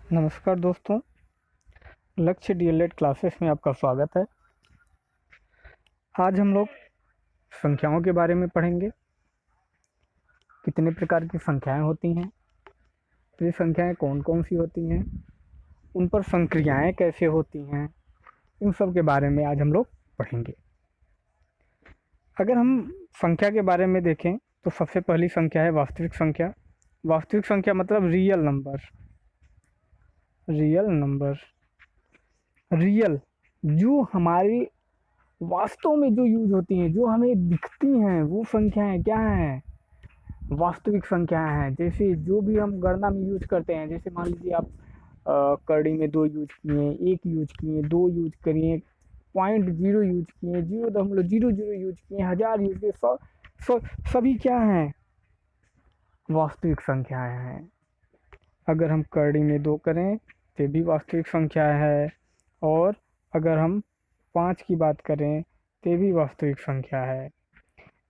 नमस्कार दोस्तों, लक्ष्य डीएलएड क्लासेस में आपका स्वागत है। आज हम लोग संख्याओं के बारे में पढ़ेंगे। कितने प्रकार की संख्याएं होती हैं, ये संख्याएं कौन कौन सी होती हैं, उन पर संक्रियाएं कैसे होती हैं, इन सब के बारे में आज हम लोग पढ़ेंगे। अगर हम संख्या के बारे में देखें तो सबसे पहली संख्या है वास्तविक संख्या। वास्तविक संख्या मतलब real number. Real number, real जो हमारी वास्तव में जो यूज होती हैं, जो हमें दिखती हैं, वो संख्याएं क्या हैं? वास्तविक संख्याएं हैं। जैसे जो भी हम गणना में यूज करते हैं, जैसे मान लीजिए आप कड़ी में 2 यूज किए, 1 यूज किए, 2 यूज करिए, 0.0 यूज किए, 0.00 यूज किए, 1000 यूज किए, सभी क्या हैं? वास्तविक संख्याएं हैं। अगर हम कड़ी में 2 करें तो भी वास्तविक संख्या है, और अगर हम 5 की बात करें तो भी वास्तविक संख्या है।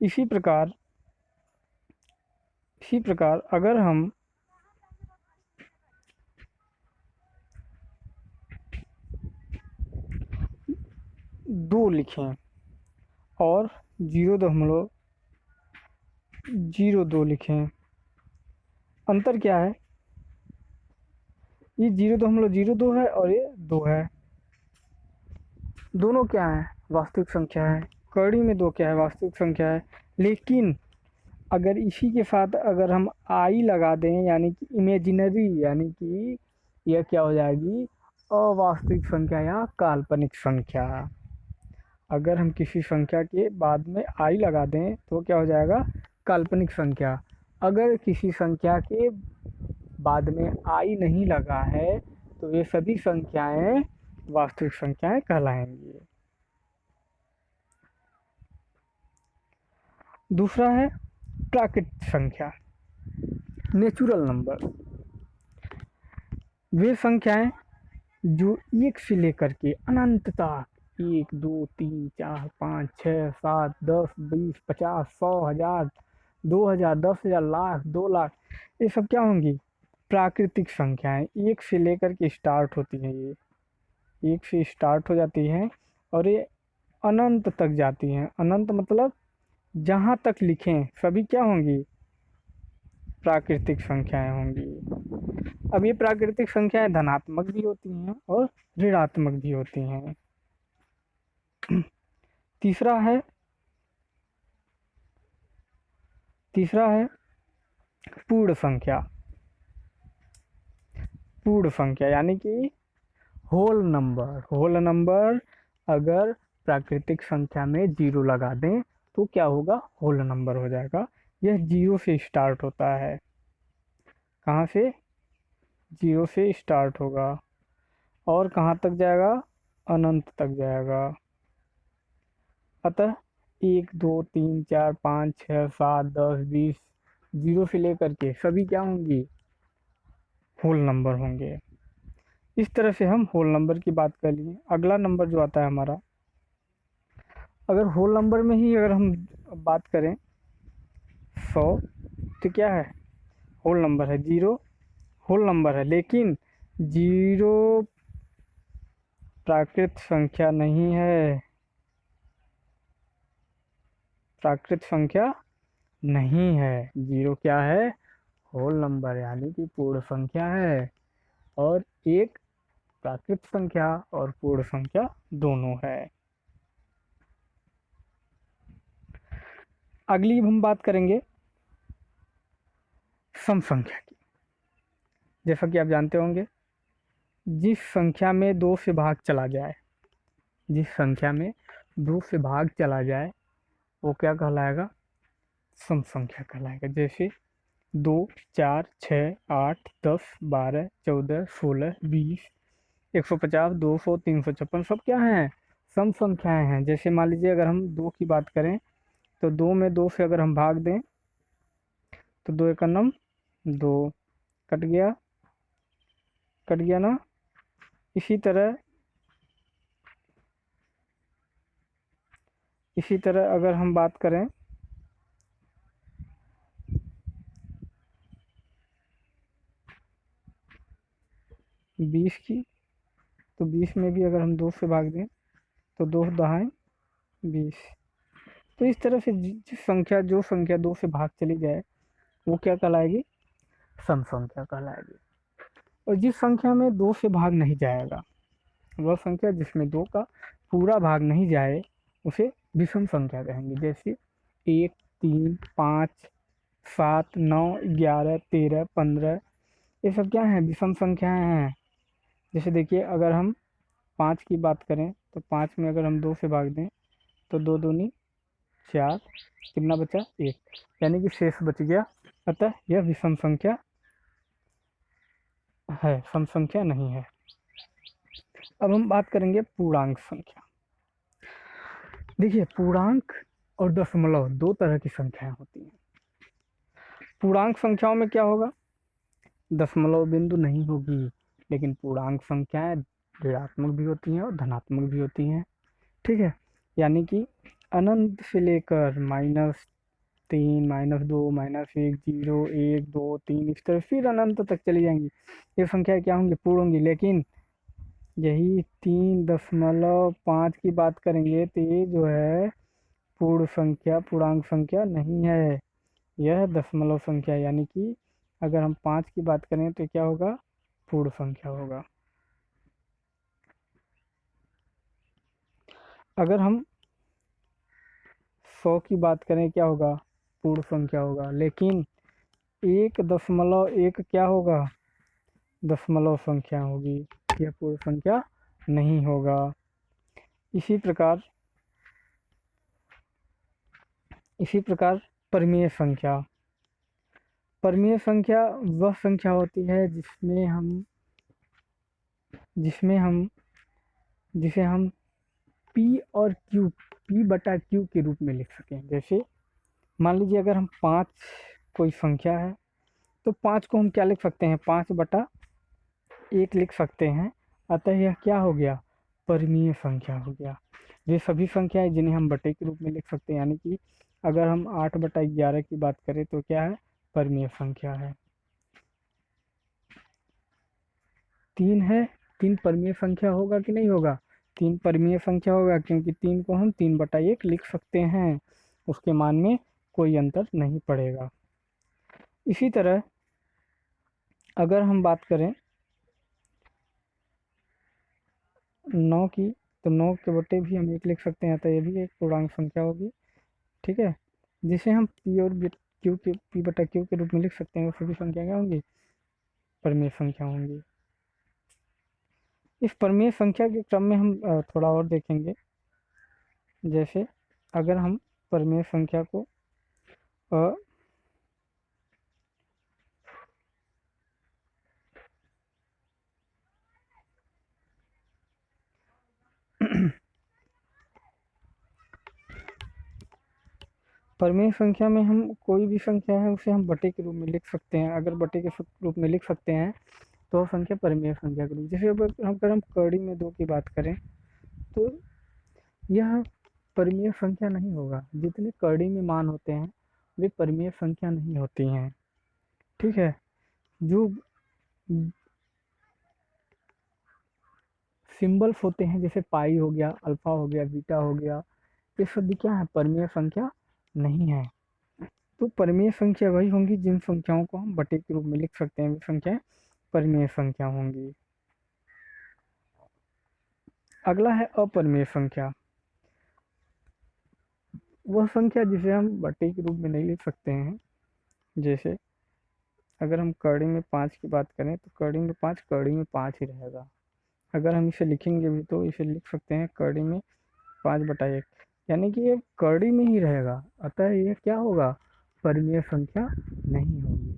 इसी प्रकार अगर हम 2 लिखें और 0.02 लिखें, अंतर क्या है? ये 0.02 है और ये 2 है। दोनों क्या है? वास्तविक संख्या है। कड़ी में 2 क्या है? वास्तविक संख्या है। लेकिन अगर इसी के साथ अगर हम आई लगा दें, यानी कि इमेजिनरी, यानी कि यह क्या हो जाएगी? अवास्तविक संख्या या काल्पनिक संख्या। अगर हम किसी संख्या के बाद में आई लगा दें तो क्या हो जाएगा? काल्पनिक संख्या। अगर किसी संख्या के बाद में आई नहीं लगा है तो ये सभी संख्याएं वास्तविक संख्याएं कहलाएंगी। दूसरा है प्राकृतिक संख्या, नेचुरल नंबर। वे संख्याएं जो 1 से लेकर के अनंत तक, 1 2 3 4 5 6 7 10 20 50 100 1000 2000 10,000 लाख 2 लाख, ये सब क्या होंगी? प्राकृतिक संख्याएं। 1 से लेकर के स्टार्ट होती हैं, ये 1 से स्टार्ट हो जाती हैं और ये अनंत तक जाती हैं। अनंत मतलब जहाँ तक लिखें सभी क्या होंगी? प्राकृतिक संख्याएं होंगी। अब ये प्राकृतिक संख्याएं धनात्मक भी होती हैं और ऋणात्मक भी होती हैं। तीसरा है पूर्ण संख्या। पूर्ण संख्या यानी कि होल नंबर। होल नंबर अगर प्राकृतिक संख्या में 0 लगा दें तो क्या होगा? होल नंबर हो जाएगा। यह 0 से स्टार्ट होता है। कहाँ से? 0 से स्टार्ट होगा और कहाँ तक जाएगा? अनंत तक जाएगा। अतः 1 2 3 4 5 6 7 10 20, 0 से लेकर के सभी क्या होंगी? होल नंबर होंगे। इस तरह से हम होल नंबर की बात कर लिए। अगला नंबर जो आता है हमारा, अगर होल नंबर में ही अगर हम बात करें 100, तो क्या है? होल नंबर है। 0 होल नंबर है, लेकिन 0 प्राकृत संख्या नहीं है। प्राकृत संख्या नहीं है। 0 क्या है? होल नंबर यानी कि पूर्ण संख्या है, और एक प्राकृत संख्या और पूर्ण संख्या दोनों है। अगली हम बात करेंगे सम संख्या की। जैसा कि आप जानते होंगे, जिस संख्या में 2 से भाग चला जाए, जिस संख्या में 2 से भाग चला जाए वो क्या कहलाएगा? सम संख्या कहलाएगा। जैसे 2 4 6 8 10 12 14 16 20 150 200 356 सब क्या हैं? सम संख्याएं हैं। जैसे मान लीजिए अगर हम 2 की बात करें तो 2 में 2 से अगर हम भाग दें तो 2 एकम 2, कट गया, कट गया ना। इसी तरह अगर हम बात करें 20 की, तो 20 में भी अगर हम 2 से भाग दें तो 2 दहाई 20। तो इस तरह से जो संख्या 2 से भाग चली जाए वो क्या कहलाएगी? सम संख्या कहलाएगी। और जिस संख्या में 2 से भाग नहीं जाएगा, वह संख्या जिसमें 2 का पूरा भाग नहीं जाए उसे विषम संख्या कहेंगे। जैसे 1, 3, 5, 7, 9, 11, 13, 15, ये सब क्या हैं? विषम संख्याएं हैं। जैसे देखिए, अगर हम 5 की बात करें तो 5 में अगर हम 2 से भाग दें तो 2 दूनी 4, कितना बचा? 1, यानी कि शेष बच गया। अतः यह विषम संख्या है, सम संख्या नहीं है। अब हम बात करेंगे पूर्णांक संख्या। देखिए, पूर्णांक और दशमलव 2 तरह की संख्याएं होती हैं। पूर्णांक संख्याओं में क्या होगा? दशमलव बिंदु नहीं होगी, लेकिन पूर्णांक संख्याएं ऋणात्मक भी होती हैं और धनात्मक भी होती हैं। ठीक है, यानी कि अनंत से लेकर -3, -2, -1, 0, 1, 2, 3, इस तरह फिर अनंत तक चली जाएंगी। ये संख्या क्या होंगी? पूर्ण होंगी। लेकिन यही 3.5 की बात करेंगे तो ये जो है पूर्ण संख्या, पूर्णांक संख्या नहीं है, यह दशमलव संख्या। यानी कि अगर हम 5 की बात करें तो क्या होगा? पूर्ण संख्या होगा। अगर हम 100 की बात करें क्या होगा? पूर्ण संख्या होगा। लेकिन 1.1 क्या होगा? दशमलव संख्या होगी, यह पूर्ण संख्या नहीं होगा। इसी प्रकार परिमेय संख्या। परिमेय संख्या वह संख्या होती है जिसे हम P बटा Q के रूप में लिख सकें। जैसे मान लीजिए, अगर हम 5 कोई संख्या है तो 5 को हम क्या लिख सकते हैं? 5/1 लिख सकते हैं। अतः यह क्या हो गया? परिमेय संख्या हो गया। ये सभी संख्याएं जिन्हें हम बटे के रूप में लिख सकते हैं। यानी कि अगर हम 8/11 की बात करें तो क्या है? परिमेय संख्या है। 3 है, 3 परिमेय संख्या होगा कि नहीं होगा? 3 परिमेय संख्या होगा, क्योंकि 3 को हम 3/1 लिख सकते हैं, उसके मान में कोई अंतर नहीं पड़ेगा। इसी तरह अगर हम बात करें 9 की, तो 9 के बटे भी हम 1 लिख सकते हैं, तो ये भी एक पूर्णांक संख्या होगी। ठीक है, जिसे हम P बटा Q के रूप में लिख सकते हैं। वो सभी संख्या क्या होंगी? परिमेय संख्या होंगी। इस परिमेय संख्या के क्रम में हम थोड़ा और देखेंगे। जैसे अगर हम परिमेय संख्या को परिमेय संख्या में हम कोई भी संख्या है उसे हम बटे के रूप में लिख सकते हैं। अगर बटे के रूप में लिख सकते हैं तो संख्या परिमेय संख्या के रूप। जैसे अगर हम कड़ी में 2 की बात करें तो यह परिमेय संख्या नहीं होगा। जितने कड़ी में मान होते हैं वे परिमेय संख्या नहीं होती हैं। ठीक है, जो सिंबल्स होते हैं जैसे पाई हो गया, अल्फा हो गया, बीटा हो गया, ये सब भी क्या है? परिमेय संख्या नहीं है। तो परिमेय संख्या वही होंगी जिन संख्याओं को हम बटे के रूप में लिख सकते हैं, वे संख्याएं परिमेय संख्या होंगी। अगला है अपरिमेय संख्या। वह संख्या जिसे हम बटे के रूप में नहीं लिख सकते हैं। जैसे अगर हम कड़ी में 5 की बात करें तो कड़ी में 5 ही रहेगा। अगर हम इसे लिखेंगे भी तो इसे लिख सकते हैं कड़ी में 5/1, यानी कि ये कड़ी में ही रहेगा। अतः यह क्या होगा? परिमेय संख्या नहीं होगी।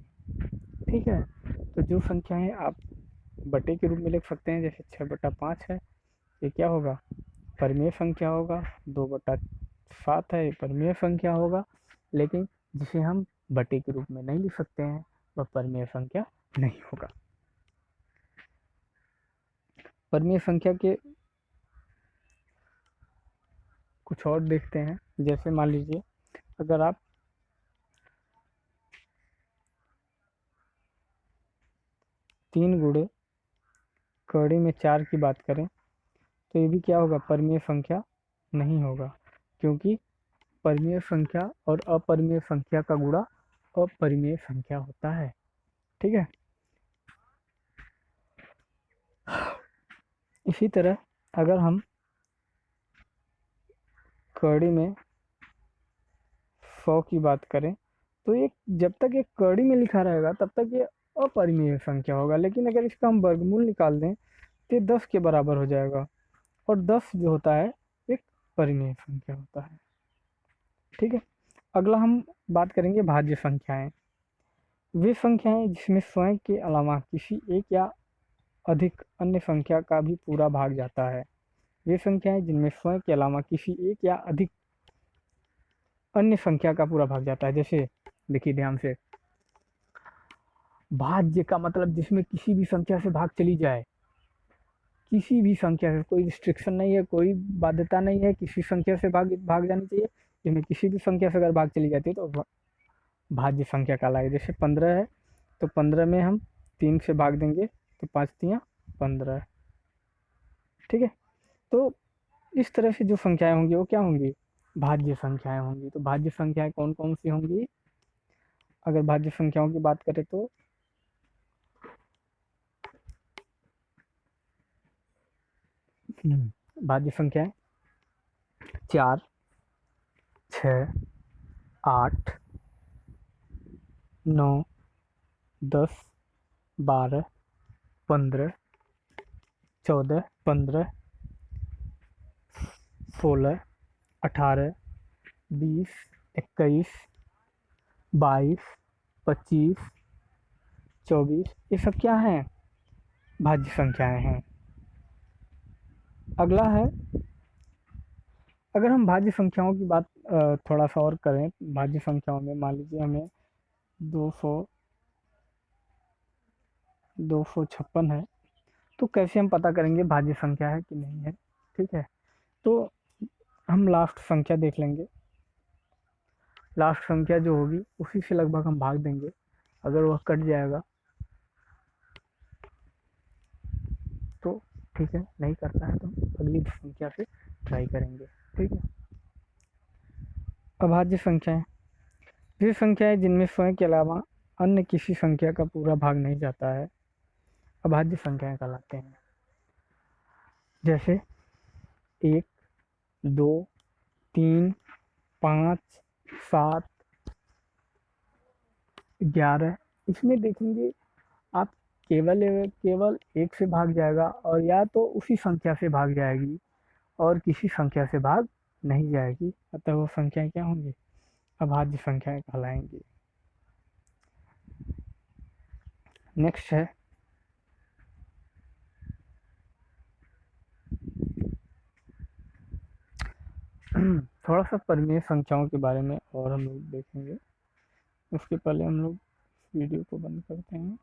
ठीक है, तो जो संख्याएं आप बटे के रूप में लिख सकते हैं, जैसे 6/5 है, ये क्या होगा? परिमेय संख्या होगा। 2/7 है, ये परिमेय संख्या होगा। लेकिन जिसे हम बटे के रूप में नहीं लिख सकते हैं वह परिमेय संख्या नहीं होगा। परिमेय संख्या के कुछ और देखते हैं। जैसे मान लीजिए, अगर आप 3 गुणे कड़ी में 4 की बात करें तो ये भी क्या होगा, परिमेय संख्या नहीं होगा, क्योंकि परिमेय संख्या और अपरिमेय संख्या का गुणा अपरिमेय संख्या होता है। ठीक है। इसी तरह अगर हम कड़ी में 100 की बात करें तो ये जब तक ये कड़ी में लिखा रहेगा तब तक ये अपरिमेय संख्या होगा, लेकिन अगर इसका हम वर्गमूल निकाल दें तो ये 10 के बराबर हो जाएगा, और 10 जो होता है एक परिमेय संख्या होता है। ठीक है। अगला हम बात करेंगे भाज्य संख्याएं। वे संख्याएं जिसमें स्वयं के अलावा किसी एक या अधिक अन्य संख्या का भी पूरा भाग जाता है। वे संख्याएं जिनमें स्वयं के अलावा किसी एक या अधिक अन्य संख्या का पूरा भाग जाता है। जैसे देखिए ध्यान से, भाज्य का मतलब जिसमें किसी भी संख्या से भाग चली जाए, किसी भी संख्या से, कोई रिस्ट्रिक्शन नहीं है, कोई बाध्यता नहीं है, किसी संख्या से भाग भाग जानी चाहिए, जिसमें किसी भी संख्या से अगर भाग चली जाती है तो भाज्य संख्या कहलाएगी। जैसे 15 है तो 15 में हम 3 से भाग देंगे तो 5 तियाँ 15। ठीक है। तो इस तरह से जो संख्याएं होंगी वो क्या होंगी, भाज्य संख्याएं होंगी। तो भाज्य संख्याएं कौन कौन सी होंगी, अगर भाज्य संख्याओं की बात करें तो भाज्य संख्याएं 4, 6, 8, 9, 10, 12, 15, 14, 15, 16, 18, 20, 21, 22, 25, 24, ये सब क्या हैं, भाज्य संख्याएं हैं। अगला है, अगर हम भाज्य संख्याओं की बात थोड़ा सा और करें, भाज्य संख्याओं में मान लीजिए हमें 256 है, तो कैसे हम पता करेंगे भाज्य संख्या है कि नहीं है। ठीक है। तो हम लास्ट संख्या देख लेंगे, लास्ट संख्या जो होगी उसी से लगभग हम भाग देंगे, अगर वह कट जाएगा तो ठीक है, नहीं करता है तो अगली संख्या से ट्राई करेंगे। ठीक है। अभाज्य संख्याएं, वे संख्याएं जिनमें स्वयं के अलावा अन्य किसी संख्या का पूरा भाग नहीं जाता है, अभाज्य संख्याएं कहलाते हैं। जैसे 1, 2, 3, 5, 7, 11, इसमें देखेंगे आप केवल एक से भाग जाएगा, और या तो उसी संख्या से भाग जाएगी और किसी संख्या से भाग नहीं जाएगी, अतः वो संख्याएं क्या होंगी, अभाज्य संख्याएं कहलाएंगी। नेक्स्ट है थोड़ा सा परिमेय संख्याओं के बारे में और हम लोग देखेंगे। उसके पहले हम लोग वीडियो को बंद करते हैं।